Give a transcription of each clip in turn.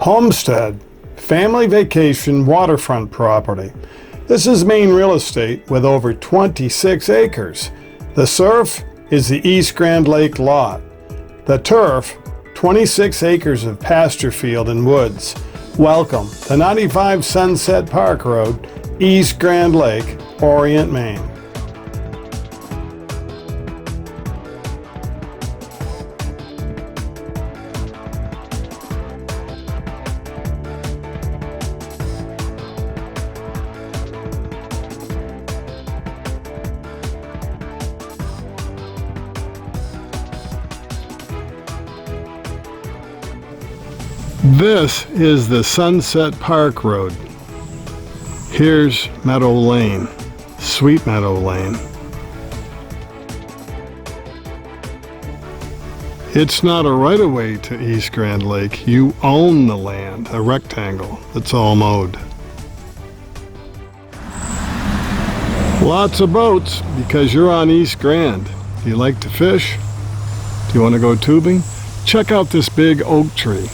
Homestead, family vacation waterfront property. This is Maine real estate with over 26 acres. The surf is the East Grand Lake lot. The turf, 26 acres of pasture field and woods. Welcome to 95 Sunset Park Road, East Grand Lake, Orient, Maine. This is the Sunset Park Road. Here's Meadow Lane, Sweet Meadow Lane. It's not a right-of-way to East Grand Lake. You own the land, a rectangle that's all mowed. Lots of boats because you're on East Grand. Do you like to fish? Do you want to go tubing? Check out this big oak tree.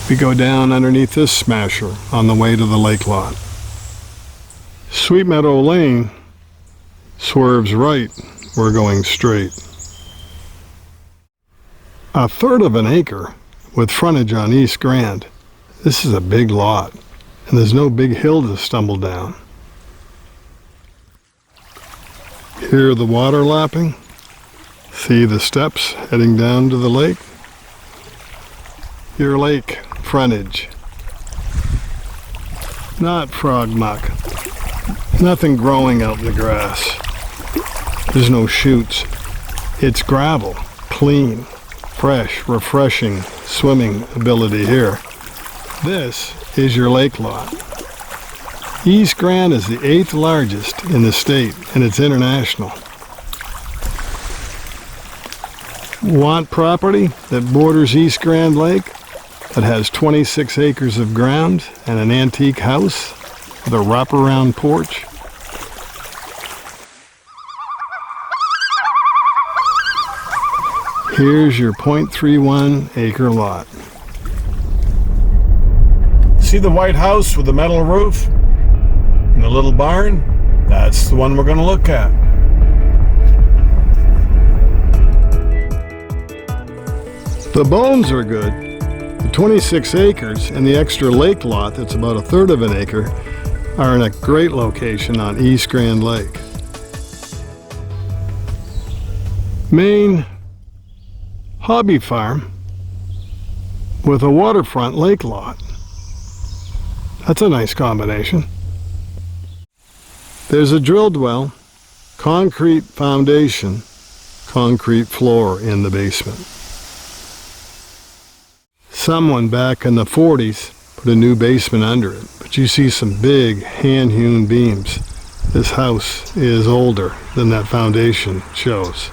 We go down underneath this smasher on the way to the lake lot. Sweet Meadow Lane swerves right. We're going straight. A third of an acre with frontage on East Grand. This is a big lot, and there's no big hill to stumble down. Hear the water lapping? See the steps heading down to the lake? Your lake frontage. Not frog muck. Nothing growing out in the grass. There's no shoots. It's gravel, clean, fresh, refreshing swimming ability here. This is your lake lot. East Grand is the 8th largest in the state, and it's international. Want property that borders East Grand Lake? That has 26 acres of ground and an antique house with a wraparound porch? Here's your .31 acre lot. See the white house with the metal roof and the little barn? That's the one we're going to look at. The bones are good. The 26 acres and the extra lake lot that's about a third of an acre are in a great location on East Grand Lake. Maine hobby farm with a waterfront lake lot. That's a nice combination. There's a drilled well, concrete foundation, concrete floor in the basement. Someone back in the 40s put a new basement under it, but you see some big hand-hewn beams. This house is older than that foundation shows.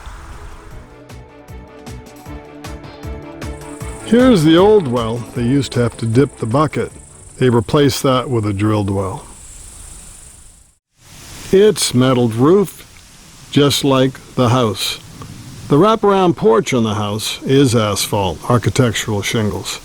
Here's the old well. They used to have to dip the bucket. They replaced that with a drilled well. It's metalled roof, just like the house. The wraparound porch on the house is asphalt, architectural shingles.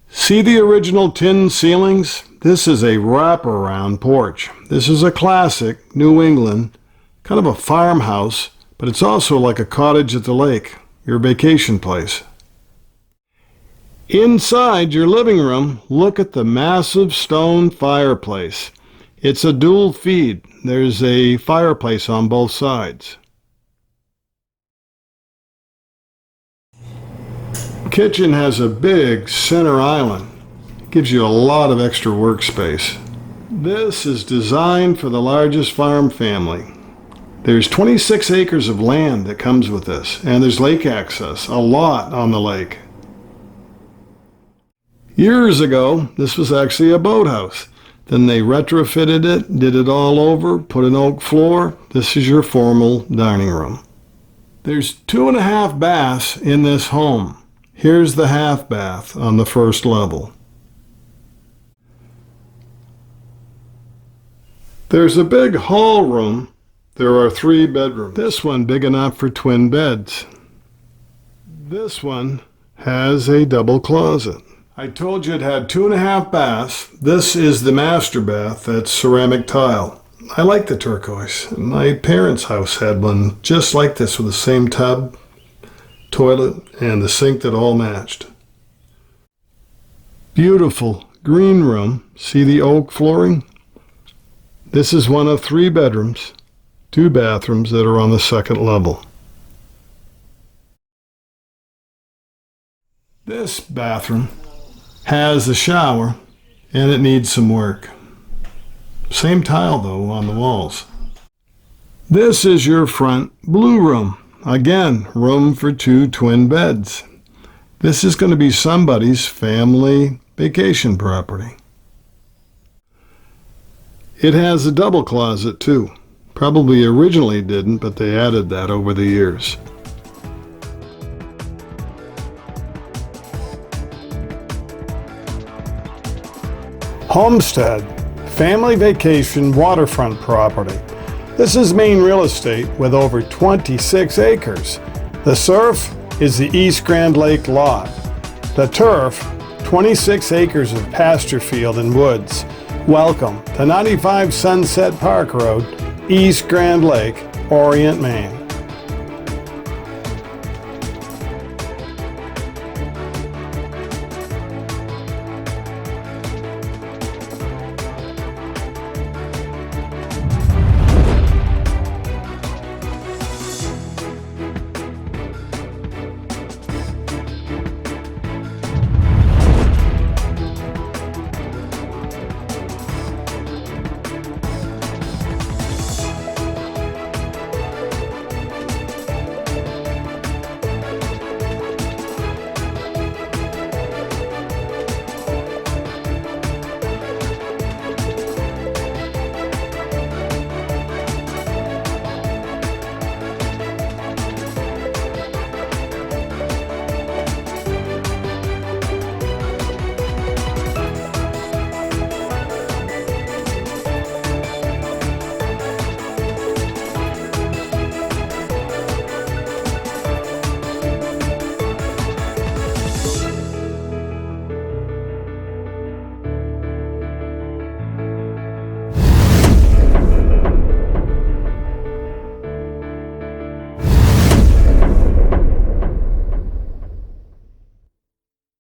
See the original tin ceilings? This is a wraparound porch. This is a classic New England, kind of a farmhouse, but it's also like a cottage at the lake, your vacation place. Inside your living room, look at the massive stone fireplace. It's a dual feed. There's a fireplace on both sides. Kitchen has a big center island. Gives you a lot of extra workspace. This is designed for the largest farm family. There's 26 acres of land that comes with this, and there's lake access, a lot on the lake. Years ago, this was actually a boathouse. Then they retrofitted it, did it all over, put an oak floor. This is your formal dining room. There's 2.5 baths in this home. Here's the half bath on the first level. There's a big hall room There are 3 bedrooms. This one big enough for twin beds. This one has a double closet. I told you it had 2.5 baths. This is the master bath. That's ceramic tile. I like the turquoise. My parents' house had one just like this with the same tub, toilet, and the sink that all matched. Beautiful green room. See the oak flooring? This is one of 3 bedrooms, 2 bathrooms that are on the 2nd level. This bathroom has a shower and it needs some work. Same tile though on the walls. This is your front blue room. Again, room for 2 twin beds. This is going to be somebody's family vacation property. It has a double closet too. Probably originally didn't, but they added that over the years. Homestead, family vacation waterfront property. This is Maine real estate with over 26 acres. The surf is the East Grand Lake lot. The turf, 26 acres of pasture field and woods. Welcome to 95 Sunset Park Road, East Grand Lake, Orient, Maine.